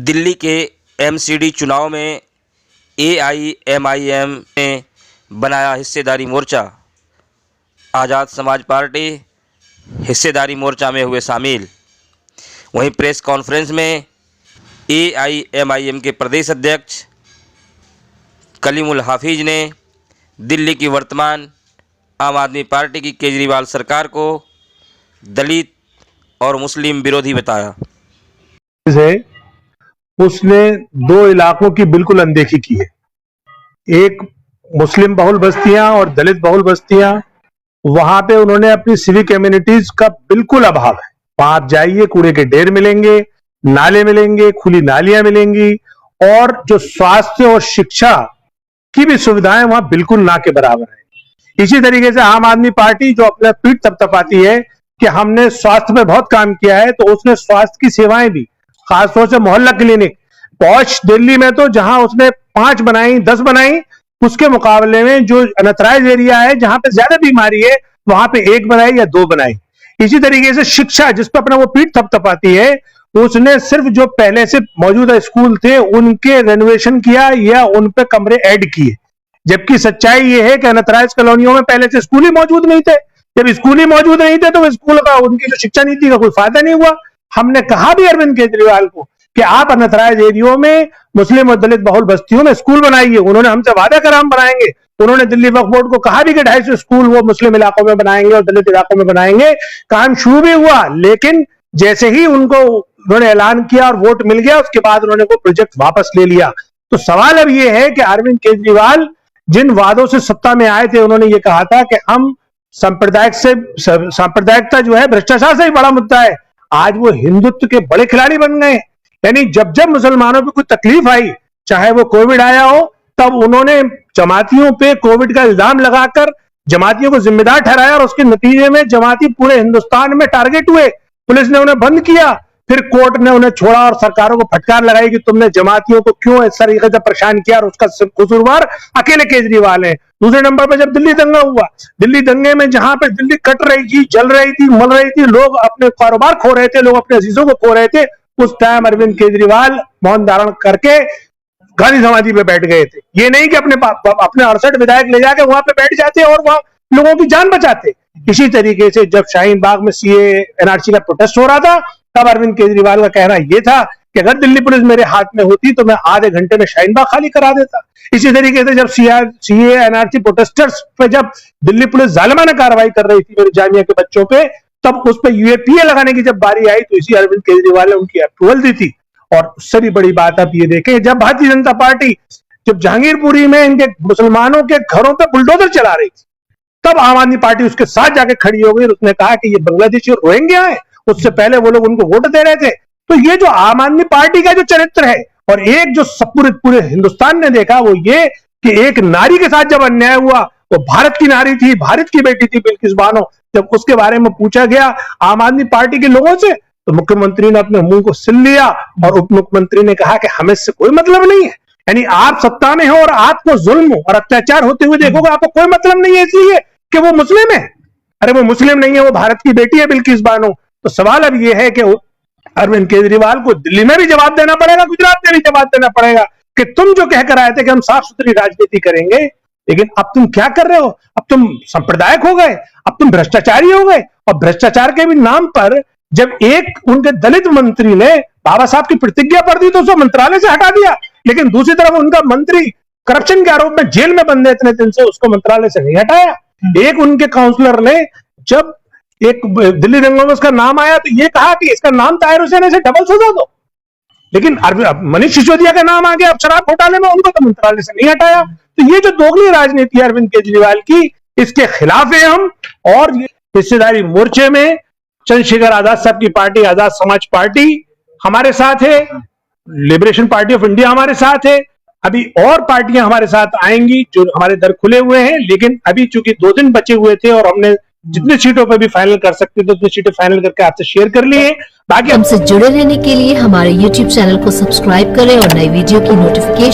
दिल्ली के एमसीडी चुनाव में एआईएमआईएम ने बनाया हिस्सेदारी मोर्चा। आज़ाद समाज पार्टी हिस्सेदारी मोर्चा में हुए शामिल। वहीं प्रेस कॉन्फ्रेंस में एआईएमआईएम के प्रदेश अध्यक्ष कलीमुल हाफिज ने दिल्ली की वर्तमान आम आदमी पार्टी की केजरीवाल सरकार को दलित और मुस्लिम विरोधी बताया। उसने दो इलाकों की बिल्कुल अनदेखी की है, एक मुस्लिम बहुल बस्तियां और दलित बहुल बस्तियां। वहां पे उन्होंने अपनी सिविक कम्युनिटीज का बिल्कुल अभाव है। वहां आप जाइए, कूड़े के ढेर मिलेंगे, नाले मिलेंगे, खुली नालियां मिलेंगी और जो स्वास्थ्य और शिक्षा की भी सुविधाएं वहां बिल्कुल ना के बराबर है। इसी तरीके से आम आदमी पार्टी जो अपना पीठ थपथपाती है कि हमने स्वास्थ्य पे बहुत काम किया है, तो उसने स्वास्थ्य की सेवाएं भी, खासतौर से मोहल्ला क्लिनिक, पौष दिल्ली में तो जहां उसने 5 बनाई 10 बनाई, उसके मुकाबले में जो अनथराइज एरिया है जहां पे ज्यादा बीमारी है वहां पे 1 बनाई या 2 बनाई। इसी तरीके से शिक्षा, जिस पर अपना वो पीठ थपथपाती है, उसने सिर्फ जो पहले से मौजूदा स्कूल थे उनके रेनोवेशन किया या उन पे कमरे ऐड किए, जबकि सच्चाई ये है कि अनथराइज कॉलोनियों में पहले से स्कूल ही मौजूद नहीं थे। जब स्कूल ही मौजूद नहीं थे तो स्कूल का, उनकी जो शिक्षा नीति का कोई फायदा नहीं हुआ। हमने कहा भी अरविंद केजरीवाल को कि आप अनथराइज एरियो में मुस्लिम और दलित बहुल बस्तियों में स्कूल बनाइए। उन्होंने हमसे वादा करा हम बनाएंगे। उन्होंने दिल्ली वक्फ बोर्ड को कहा भी कि 250 स्कूल वो मुस्लिम इलाकों में बनाएंगे और दलित इलाकों में बनाएंगे। काम शुरू भी हुआ, लेकिन जैसे ही उन्होंने ऐलान किया और वोट मिल गया, उसके बाद उन्होंने वो प्रोजेक्ट वापस ले लिया। तो सवाल अब ये है कि अरविंद केजरीवाल जिन वादों से सत्ता में आए थे, उन्होंने ये कहा था कि हम सांप्रदायिकता जो है भ्रष्टाचार से ही बड़ा मुद्दा है। आज वो हिंदुत्व के बड़े खिलाड़ी बन गए। यानी जब जब मुसलमानों पे कोई तकलीफ आई, चाहे वो कोविड आया हो, तब उन्होंने जमातियों पे कोविड का इल्जाम लगाकर जमातियों को जिम्मेदार ठहराया और उसके नतीजे में जमाती पूरे हिंदुस्तान में टारगेट हुए। पुलिस ने उन्हें बंद किया, फिर कोर्ट ने उन्हें छोड़ा और सरकारों को फटकार लगाई कि तुमने जमातियों को क्यों इस तरीके से परेशान किया, और उसका कसूरवार अकेले केजरीवाल है। दूसरे नंबर पर जब दिल्ली दंगा हुआ, दिल्ली दंगे में जहां पे दिल्ली कट रही थी, जल रही थी, मल रही थी, लोग अपने कारोबार खो रहे थे, लोग अपने अजीजों को खो रहे थे, उस टाइम अरविंद केजरीवाल मौन धारण करके गांधी समाधि पे बैठ गए थे। ये नहीं कि अपने 68 विधायक ले जाके वहां पे बैठ जाते और वहां लोगों की जान बचाते। इसी तरीके से जब शाहीन बाग में सीए एनआरसी का प्रोटेस्ट हो रहा था, तब अरविंद केजरीवाल का कहना यह था कि अगर दिल्ली पुलिस मेरे हाथ में होती तो मैं आधे घंटे में शाहीन बाग खाली करा देता। इसी तरीके से जब सीए एनआरसी प्रोटेस्टर्स पे जब दिल्ली पुलिस जालिमाना कार्रवाई कर रही थी मेरे जामिया के बच्चों पे, तब उस पर यूएपीए लगाने की जब बारी आई तो इसी अरविंद केजरीवाल ने उनकी अप्रूवल दी थी। और उससे भी बड़ी बात आप ये देखें, जब भारतीय जनता पार्टी जब जहांगीरपुरी में इनके मुसलमानों के घरों पर बुलडोजर चला रही थी, तब आम आदमी पार्टी उसके साथ जाके खड़ी हो गई और उसने कहा कि ये बांग्लादेशी और रोहिंग्या है। उससे पहले वो लोग उनको वोट दे रहे थे। तो ये जो आम आदमी पार्टी का जो चरित्र है, और एक जो पूरे हिंदुस्तान ने देखा, वो ये कि एक नारी के साथ जब अन्याय हुआ, वो भारत की नारी थी, भारत की बेटी थी बिल्किस बानो, जब उसके बारे में पूछा गया आम आदमी पार्टी के लोगों से, तो मुख्यमंत्री ने अपने मुंह को सिल लिया और उप मुख्यमंत्री ने कहा कि हमें इससे कोई मतलब नहीं है। यानी आप सत्ता में हो और आपको जुल्म और अत्याचार होते हुए देखोगे, आपको कोई मतलब नहीं है इसलिए कि वो मुस्लिम है। अरे वो मुस्लिम नहीं है, वो भारत की बेटी है बिल्किस बानो। तो सवाल अब यह है कि अरविंद केजरीवाल को दिल्ली में भी जवाब देना पड़ेगा, गुजरात में भी जवाब देना पड़ेगा कि तुम जो कहकर आए थे कि हम साफ सुथरी राजनीति करेंगे, लेकिन अब तुम क्या कर रहे हो? अब तुम सांप्रदायिक हो गए, अब तुम भ्रष्टाचारी हो गए। और भ्रष्टाचार के भी नाम पर जब एक उनके दलित मंत्री ने बाबा साहब की प्रतिज्ञा पढ़ दी तो उसको मंत्रालय से हटा दिया, लेकिन दूसरी तरफ उनका मंत्री करप्शन के आरोप में जेल में बंद है इतने दिन से, उसको मंत्रालय से नहीं हटाया। एक उनके काउंसलर ने जब एक दिल्ली दंगों में उसका नाम आया तो ये कहा कि इसका नाम ताहिर हुसैन से डबल सजा दो, लेकिन मनीष सिसोदिया का नाम आ गया अब शराब घोटाले में, उनको तो मंत्रालय से नहीं हटाया। तो ये जो दोगली राजनीति है अरविंद केजरीवाल की, इसके खिलाफ है हम। और हिस्सेदारी मोर्चे में चंद्रशेखर आजाद साहब की पार्टी आजाद समाज पार्टी हमारे साथ है, लिबरेशन पार्टी ऑफ इंडिया हमारे साथ है, अभी और पार्टियां हमारे साथ आएंगी जो हमारे दर खुले हुए हैं। लेकिन अभी चूंकि 2 दिन बचे हुए थे और हमने जितनी सीटों पे भी फाइनल कर सकते थे उतनी सीटें फाइनल करके आपसे शेयर कर लिए। बाकी हमसे जुड़े रहने के लिए हमारे YouTube चैनल को सब्सक्राइब करें और नई वीडियो की नोटिफिकेशन